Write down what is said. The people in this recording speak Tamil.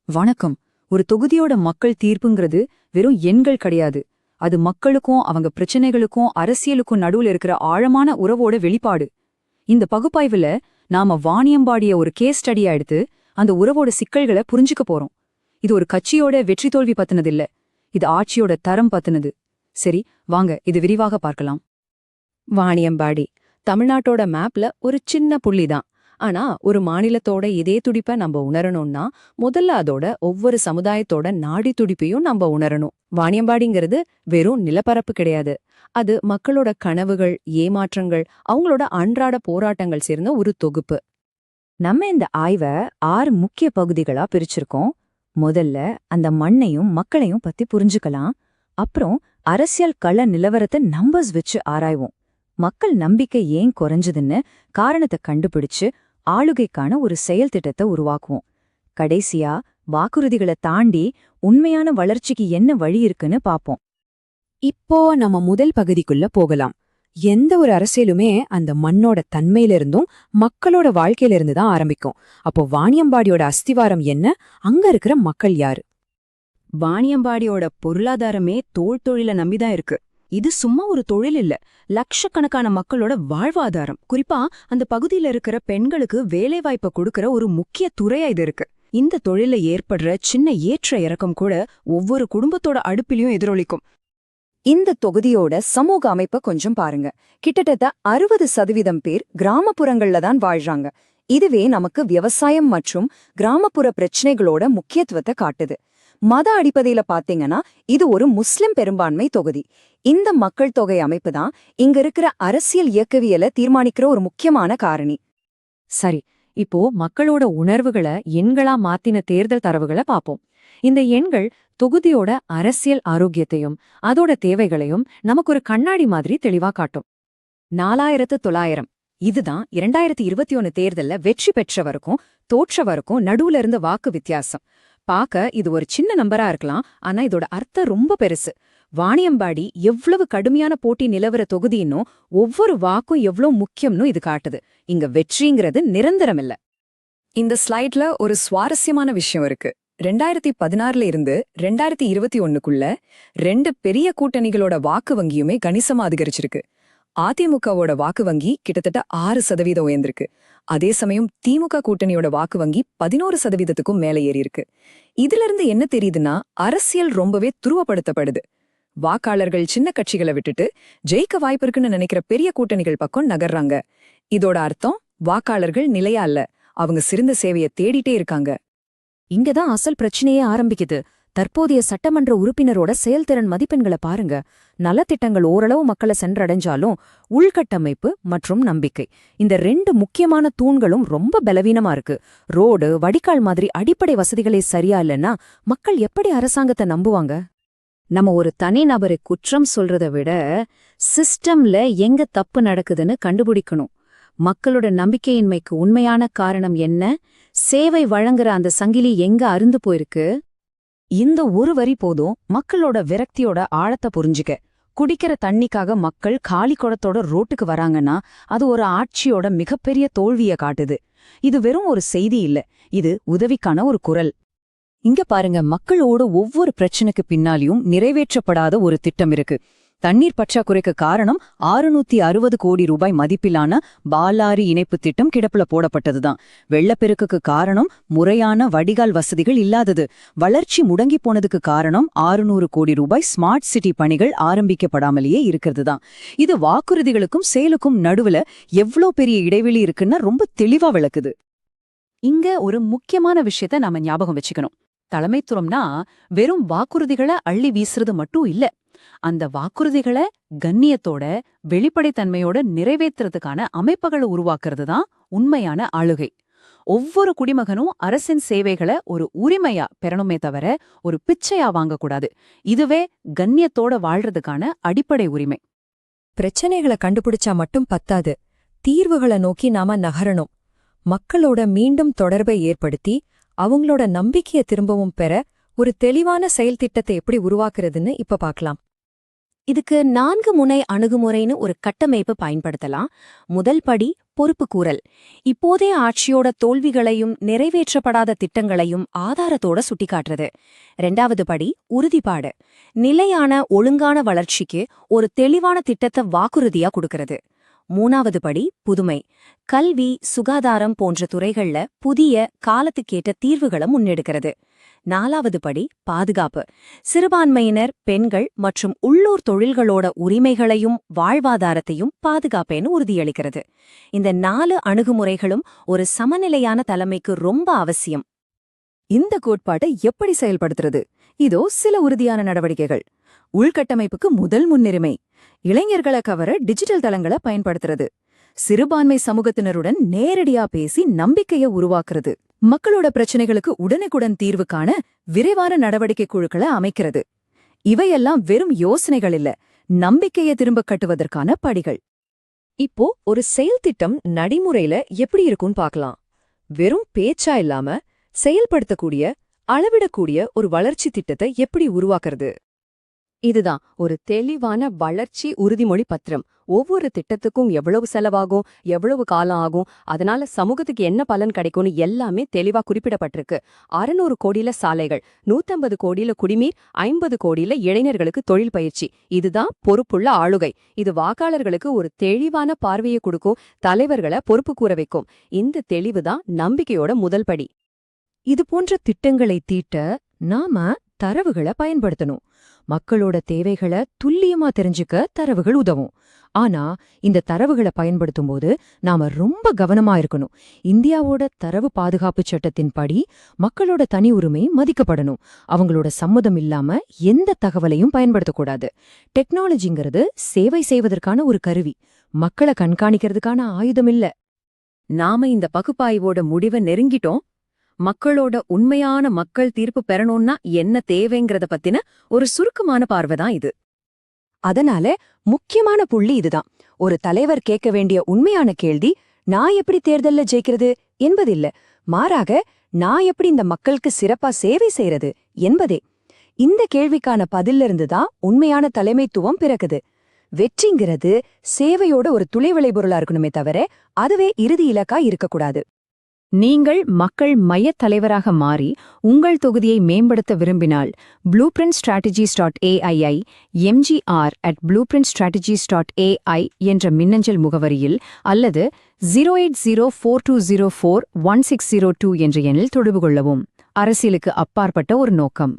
வணக்கம். ஒரு தொகுதியோட மக்கள் தீர்ப்புங்கிறது வெறும் எண்கள் கிடையாது. அது மக்களுக்கும் அவங்க பிரச்சனைகளுக்கும் அரசியலுக்கும் நடுவுல இருக்கிற ஆழமான உறவோட வெளிப்பாடு. இந்த பகுப்பாய்வுல நாம வாணியம்பாடிய ஒரு கேஸ் ஸ்டடியா எடுத்து அந்த உறவோட சிக்கல்களை புரிஞ்சுக்க போறோம். இது ஒரு கட்சியோட வெற்றி தோல்வி பத்தினது இல்ல, இது ஆட்சியோட தரம் பத்தினது. சரி, வாங்க இது விரிவாக பார்க்கலாம். வாணியம்பாடி தமிழ்நாட்டோட மேப்ல ஒரு சின்ன புள்ளிதான். ஆனா ஒரு மாநிலத்தோட இதே துடிப்பை நம்ம உணரணும்னா முதல்ல அதோட ஒவ்வொரு சமுதாயத்தோட நாடி துடிப்பையும் நம்ம உணரணும். வாணியம்பாடிங்கிறது வெறும் நிலப்பரப்பு கிடையாது. அது மக்களோட கனவுகள், ஏமாற்றங்கள், அவங்களோட அன்றாட போராட்டங்கள் சேர்ந்த ஒரு தொகுப்பு. நம்ம இந்த ஆய்வை 6 முக்கிய பகுதிகளா பிரிச்சிருக்கோம். முதல்ல அந்த மண்ணையும் மக்களையும் பத்தி புரிஞ்சுக்கலாம். அப்புறம் அரசியல் கள நிலவரத்தை நம்பர்ஸ் வச்சு ஆராய்வோம். மக்கள் நம்பிக்கை ஏன் குறைஞ்சதுன்னு காரணத்தை கண்டுபிடிச்சு ஆளுகைக்கான ஒரு செயல் திட்டத்தை உருவாக்குவோம். கடைசியா வாக்குறுதிகளை தாண்டி உண்மையான வளர்ச்சிக்கு என்ன வழி இருக்குன்னு பாப்போம். இப்போ நம்ம முதல் பகுதிக்குள்ள போகலாம். எந்த ஒரு அரசியலுமே அந்த மண்ணோட தன்மையிலிருந்தும் மக்களோட வாழ்க்கையிலிருந்து தான் ஆரம்பிக்கும். அப்போ வாணியம்பாடியோட அஸ்திவாரம் என்ன? அங்க இருக்கிற மக்கள் யாரு? வாணியம்பாடியோட பொருளாதாரமே தோல் தொழில நம்பிதான் இருக்கு. இது சும்மா ஒரு தொழில் இல்ல, லட்சக்கணக்கான மக்களோட வாழ்வாதாரம். குறிப்பா அந்த பகுதியில இருக்கிற பெண்களுக்கு வேலைவாய்ப்பை கொடுக்கற ஒரு முக்கிய துறையா இது இருக்கு. இந்த தொழில ஏற்படுற சின்ன ஏற்ற இறக்கம் கூட ஒவ்வொரு குடும்பத்தோட அடுப்பிலையும் எதிரொலிக்கும். இந்த தொகுதியோட சமூக அமைப்பை கொஞ்சம் பாருங்க. கிட்டத்தட்ட 60% பேர் கிராமப்புறங்கள்ல தான் வாழ்றாங்க. இதுவே நமக்கு விவசாயம் மற்றும் கிராமப்புற பிரச்சனைகளோட முக்கியத்துவத்தை காட்டுது. மத அடிப்படையில பாத்தீங்கன்னா இது ஒரு முஸ்லிம் பெரும்பான்மை தொகுதி. இந்த மக்கள் தொகை அமைப்பு தான் இங்க இருக்கிற அரசியல் இயக்கவியலை தீர்மானிக்கிற ஒரு முக்கியமான காரணி. சரி, இப்போ மக்களோட உணர்வுகளை எண்களா மாத்தின தேர்தல் தரவுகளை பாப்போம். இந்த எண்கள் தொகுதியோட அரசியல் ஆரோக்கியத்தையும் அதோட தேவைகளையும் நமக்கு ஒரு கண்ணாடி மாதிரி தெளிவா காட்டும். 4900 இதுதான் 2021 தேர்தல்ல வெற்றி பெற்றவருக்கும் தோற்றவருக்கும் நடுவுல இருந்த வாக்கு வித்தியாசம். பாக்க இது ஒரு சின்ன நம்பரா இருக்கலாம், ஆனா இதோட அர்த்தம் ரொம்ப பெருசு. வாணியம்பாடி எவ்வளவு கடுமையான போட்டி நிலவர தொகுதின்னும் ஒவ்வொரு வாக்கும் எவ்வளவு முக்கியம்னு இது காட்டுது. இங்க வெற்றிங்கிறது நிரந்தரம் இல்ல. இந்த ஸ்லைட்ல ஒரு சுவாரஸ்யமான விஷயம் இருக்கு. 2016ல இருந்து 2021க்குள்ள 2 பெரிய கூட்டணிகளோட வாக்கு வங்கியுமே கணிசமா அதிகரிச்சிருக்கு. அதிமுகவோட வாக்கு வங்கி கிட்டத்தட்ட 6% உயர்ந்திருக்கு. அதே சமயம் திமுக கூட்டணியோட வாக்கு வங்கி 11%க்கும் மேல ஏறி இருக்கு. இதுல இருந்து என்ன தெரியுதுன்னா, அரசியல் ரொம்பவே துருவப்படுத்தப்படுது. வாக்காளர்கள் சின்ன கட்சிகளை விட்டுட்டு ஜெயிக்க வாய்ப்பு இருக்குன்னு நினைக்கிற பெரிய கூட்டணிகள் பக்கம் நகர்றாங்க. இதோட அர்த்தம் வாக்காளர்கள் நிலையா இல்ல, அவங்க சிறந்த சேவையை தேடிட்டே இருக்காங்க. இங்கதான் அசல் பிரச்சனையே ஆரம்பிக்குது. தற்போதைய சட்டமன்ற உறுப்பினரோட செயல்திறன் மதிப்பெண்களை பாருங்க. நலத்திட்டங்கள் ஓரளவு மக்களை சென்றடைஞ்சாலும் உள்கட்டமைப்பு மற்றும் நம்பிக்கை, இந்த 2 முக்கியமான தூண்களும் ரொம்ப பலவீனமா இருக்கு. ரோடு, வடிகால் மாதிரி அடிப்படை வசதிகளே சரியா இல்லைன்னா மக்கள் எப்படி அரசாங்கத்தை நம்புவாங்க? நம்ம ஒரு தனிநபரை குற்றம் சொல்றதை விட சிஸ்டம்ல எங்க தப்பு நடக்குதுன்னு கண்டுபிடிக்கணும். மக்களோட நம்பிக்கையின்மைக்கு உண்மையான காரணம் என்ன? சேவை வழங்குற அந்த சங்கிலி எங்க அருந்து போயிருக்கு? இந்த ஒரு வரி போதும் மக்களோட விரக்தியோட ஆழத்தை புரிஞ்சுக்க. குடிக்கிற தண்ணிக்காக மக்கள் காலி குடத்தோட ரோட்டுக்கு வராங்கன்னா அது ஒரு ஆட்சியோட மிகப்பெரிய தோல்விய காட்டுது. இது வெறும் ஒரு செய்தி இல்ல, இது உதவிக்கான ஒரு குரல். இங்க பாருங்க, மக்களோட ஒவ்வொரு பிரச்சனைக்கு பின்னாலையும் நிறைவேற்றப்படாத ஒரு திட்டம் இருக்கு. தண்ணீர் பற்றாக்குறைக்கு காரணம் 660 கோடி ரூபாய் மதிப்பிலான பாலாரி இணைப்பு திட்டம் கிடப்புல போடப்பட்டதுதான். வெள்ளப்பெருக்குக்கு காரணம் முறையான வடிகால் வசதிகள் இல்லாதது. வளர்ச்சி முடங்கி போனதுக்கு காரணம் 600 கோடி ரூபாய் ஸ்மார்ட் சிட்டி பணிகள் ஆரம்பிக்கப்படாமலேயே இருக்கிறதுதான். இது வாக்குறுதிகளுக்கும் செயலுக்கும் நடுவுல எவ்வளோ பெரிய இடைவெளி இருக்குன்னா ரொம்ப தெளிவா விளக்குது. இங்க ஒரு முக்கியமான விஷயத்த நாம ஞாபகம் வச்சுக்கணும். தலைமைத்துவம்னா வெறும் வாக்குறுதிகளை அள்ளி வீசுறது மட்டும் இல்ல. அந்த வாக்குறுதிகளை கண்ணியத்தோட வெளிப்படைத்தன்மையோட நிறைவேற்றுறதுக்கான அமைப்புகளை உருவாக்குறது தான் உண்மையான ஆளுகை. ஒவ்வொரு குடிமகனும் அரசின் சேவைகளை ஒரு உரிமையா பெறணுமே தவிர ஒரு பிச்சையா வாங்கக்கூடாது. இதுவே கண்ணியத்தோட வாழ்றதுக்கான அடிப்படை உரிமை. பிரச்சனைகளை கண்டுபிடிச்சா மட்டும் பத்தாது, தீர்வுகளை நோக்கி நாம நகரணும். மக்களோட மீண்டும் தொடர்பை ஏற்படுத்தி அவங்களோட நம்பிக்கையை திரும்பவும் பெற ஒரு தெளிவான செயல் திட்டத்தை எப்படி உருவாக்குறதுன்னு இப்ப பார்க்கலாம். இதுக்கு 4 முனை அணுகுமுறைன்னு ஒரு கட்டமைப்பு பயன்படுத்தலாம். முதல் படி பொறுப்புக்கூறல். இப்போதைய ஆட்சியோட தோல்விகளையும் நிறைவேற்றப்படாத திட்டங்களையும் ஆதாரத்தோட சுட்டிக்காட்டுறது. 2வது படி உறுதிப்பாடு. நிலையான ஒழுங்கான வளர்ச்சிக்கு ஒரு தெளிவான திட்டத்தை வாக்குறுதியா கொடுக்கறது. 3வது படி புதுமை. கல்வி, சுகாதாரம் போன்ற துறைகள்ல புதிய காலத்துக்கேற்ற தீர்வுகளை முன்னெடுக்கிறது. 4வது படி பாதுகாப்பு. சிறுபான்மையினர், பெண்கள் மற்றும் உள்ளூர் தொழில்களோட உரிமைகளையும் வாழ்வாதாரத்தையும் பாதுகாப்பேன்னு உறுதியளிக்கிறது. இந்த 4 அணுகுமுறைகளும் ஒரு சமநிலையான தலைமைக்கு ரொம்ப அவசியம். இந்த கோட்பாட்டை எப்படி செயல்படுத்துறது? இதோ சில உறுதியான நடவடிக்கைகள். உள்கட்டமைப்புக்கு முதல் முன்னுரிமை. இளைஞர்களை கவர டிஜிட்டல் தளங்களை பயன்படுத்துறது. சிறுபான்மை சமூகத்தினருடன் நேரடியா பேசி நம்பிக்கையை உருவாக்குறது. மக்களோட பிரச்சனைகளுக்கு உடனுக்குடன் தீர்வு காண விரைவான நடவடிக்கை குழுக்களை அமைக்கிறது. இவையெல்லாம் வெறும் யோசனைகள் இல்ல, நம்பிக்கையை திரும்ப கட்டுவதற்கான படிகள். இப்போ ஒரு செயல் திட்டம் நடைமுறையில எப்படி இருக்கும்னு பார்க்கலாம். வெறும் பேச்சா இல்லாம செயல்படுத்தக்கூடிய, அளவிடக்கூடிய ஒரு வளர்ச்சி திட்டத்தை எப்படி உருவாக்குறது? இதுதான் ஒரு தெளிவான வளர்ச்சி உறுதிமொழி பத்திரம். ஒவ்வொரு திட்டத்துக்கும் எவ்வளவு செலவாகும், எவ்வளவு காலம் ஆகும், அதனால சமூகத்துக்கு என்ன பலன் கிடைக்கும்னு எல்லாமே தெளிவா குறிப்பிடப்பட்டிருக்கு. 600 கோடியில சாலைகள், 150 கோடியில குடிநீர், 50 கோடியில இளைஞர்களுக்கு தொழில் பயிற்சி. இதுதான் பொறுப்புள்ள ஆளுகை. இது வாக்காளர்களுக்கு ஒரு தெளிவான பார்வையை கொடுக்கும், தலைவர்களை பொறுப்பு கூற வைக்கும். இந்த தெளிவுதான் நம்பிக்கையோட முதல் படி. இது போன்ற திட்டங்களை தீட்ட நாம தரவுகளை பயன்படுத்தணும். மக்களோட தேவைகளை துல்லியமா தெரிஞ்சுக்க தரவுகள் உதவும். ஆனா இந்த தரவுகளை பயன்படுத்தும் போது நாம ரொம்ப கவனமா இருக்கணும். இந்தியாவோட தரவு பாதுகாப்பு சட்டத்தின்படி மக்களோட தனி உரிமை மதிக்கப்படணும். அவங்களோட சம்மதம் இல்லாம எந்த தகவலையும் பயன்படுத்தக்கூடாது. டெக்னாலஜிங்கிறது சேவை செய்வதற்கான ஒரு கருவி, மக்களை கண்காணிக்கிறதுக்கான ஆயுதம் இல்ல. நாம இந்த பகுப்பாய்வோட முடிவை நெருங்கிட்டோம். மக்களோட உண்மையான மக்கள் தீர்ப்பு பெறணும்னா என்ன தேவைங்கிறத பத்தின ஒரு சுருக்கமான பார்வைதான் இது. அதனால முக்கியமான புள்ளி இதுதான். ஒரு தலைவர் கேட்க வேண்டிய உண்மையான கேள்வி, நான் எப்படி தேர்தல்ல ஜெயிக்கிறது என்பதில்ல, மாறாக நான் எப்படி இந்த மக்களுக்கு சிறப்பா சேவை செய்யறது என்பதே. இந்த கேள்விக்கான பதில்ல இருந்துதான் உண்மையான தலைமைத்துவம் பிறக்குது. வெற்றிங்கிறது சேவையோட ஒரு துளை விளைபொருளா இருக்கணுமே தவிர அதுவே இறுதி இலக்கா இருக்கக்கூடாது. நீங்கள் மக்கள் மையத் தலைவராக மாறி உங்கள் தொகுதியை மேம்படுத்த விரும்பினால் blueprintstrategies.ai mgr@blueprintstrategies.ai என்ற மின்னஞ்சல் முகவரியில் அல்லது 08042041602 என்ற எண்ணில் தொடர்பு கொள்ளவும். அரசியலுக்கு அப்பாற்பட்ட ஒரு நோக்கம்.